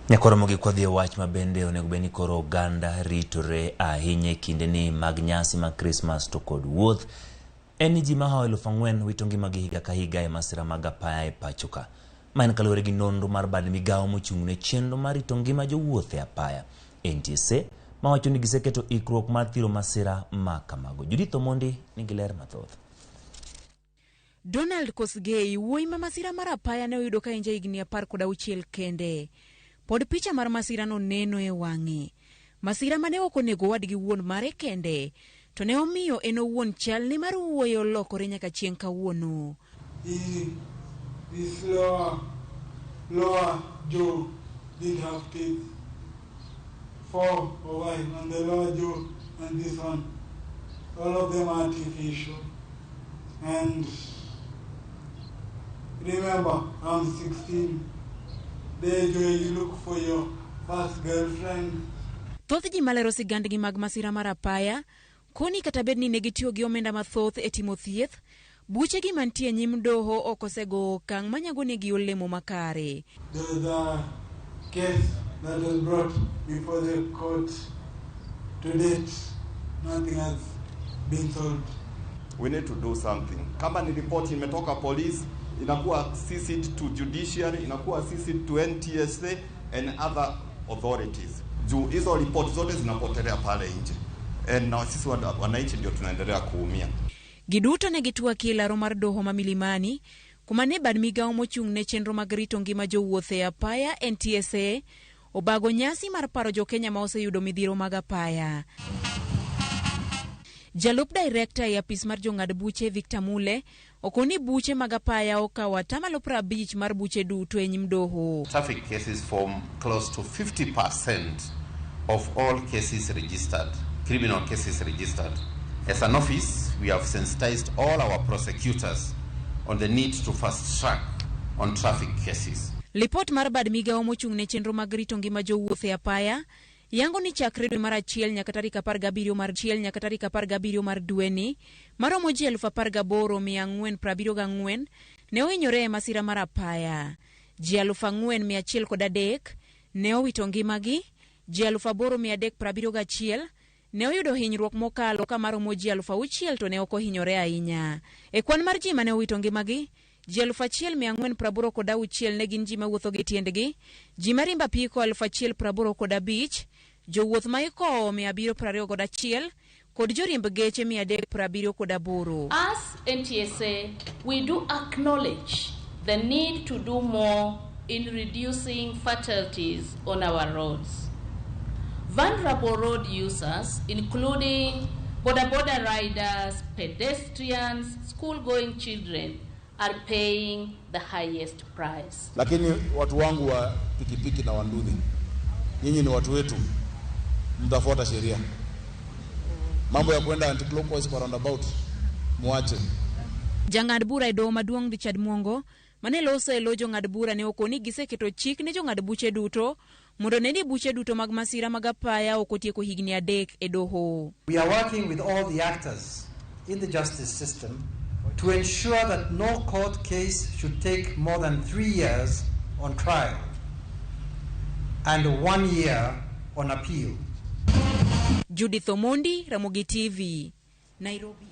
Ramogi kodhi wach mabende onego beni koro oganda ritore ahinya kinde ni mag nyasi mag Christmas to kod wuoth en ji ma 4,000 wito ngimagi higa ka higa e masira mag apaya e pachoka. Ma en kaluwore gi nonro mar bad migawo mochung'ne chenro mar rito ngima jowuoth e apaya NTSA ma wacho ni giseketo ikruok mar thiro masira ma kamago. Judith Omondi nigi ler mathoth. Donald Kosgei wuoyi ma masira mar apaya ne oyudo ka enja higni 16 kende. Pod picha mar masira no neno e wang'e. Masira mane ok onego wadgi wuon mare kende, to ne omiyo en owuon chal ni mar wuoyo lokore nyaka chieng' kawuono. This lower jaw did have teeth. 4 or 5 on the lower jaw and this one. All of them are artificial. And remember, I'm 16. There you look for your first girlfriend. Thoth ji malero sigandgi mag masira mar apaya, koni kata bed ni negitiyo gi omenda mathoth e timo thieth, buche gi mantie nyim doho okosego okang' manyago negi olemo makare. The case that was brought before the court to date, nothing has been solved. We need to do something. Kama ni report imetoka police, inakuwa CC to judiciary, inakuwa CC to NTSA and other authorities. Juu hizo report zote zinapotelea pale nje. Na sisi wananchi ndio tunaendelea kuumia. Giduto ne gitua kilaro mar doho ma milimani, kumane bad migawo mochung'ne chenro mag rito ngima jowuoth e apaya NTSA obago nyasi mar paro Jokenya ma oseyudo midhiro mag apaya. Jalup Director e apis mar jong'ad buche Victor Mule okoni buche mag apaya okawo 50% mar buche duto e nyim doho. Traffic cases form close to 50% of all cases registered, criminal cases registered. As an office, we have sensitized all our prosecutors on the need to fast track on traffic cases. Report mar bad migawo mochung'ne chenro mag rito ngima jowuoth e apaya yango ni chakre dwe mar 1 nyaka tarik 17 mar dweni maromo ji 18,474 ne ohinyore e masira mar apaya. Ji 4,103 ne owito ngimagi, ji 8,371 ne oyudo hinyruok mokalo ka maromo ji 6,000 to ne ok ohinyore ahinya. E kwan mar ji mane owito ngimagi, ji 1,486 ne gin ji mawuotho gi tiendgi, ji marimba piko 1,085, jowuoth ma ikowo 721 kod joriemb geche 378. As NTSA, we do acknowledge the need to do more in reducing fatalities on our roads. Vulnerable road users, including border riders, pedestrians, school-going children, are paying the highest price. Lakini watu wangu wa pikipiki na wanduthi, nyinyi ni watu wetu, mtafuata sheria. Mambo ya kwenda anti-clockwise kwa roundabout, muache. Jang'ad bura e doho maduong' Richard Mwongo mane loso e lo jong'ad bura ne okoni giseketo chik ne jong'ad buche duto mondo ne ni buche duto mag masira mag apaya okotieko higni 3 e doho. We are working with all the actors in the justice system to ensure that no court case should take more than 3 years on trial and 1 year on appeal. Judith Omondi, Ramogi TV, Nairobi.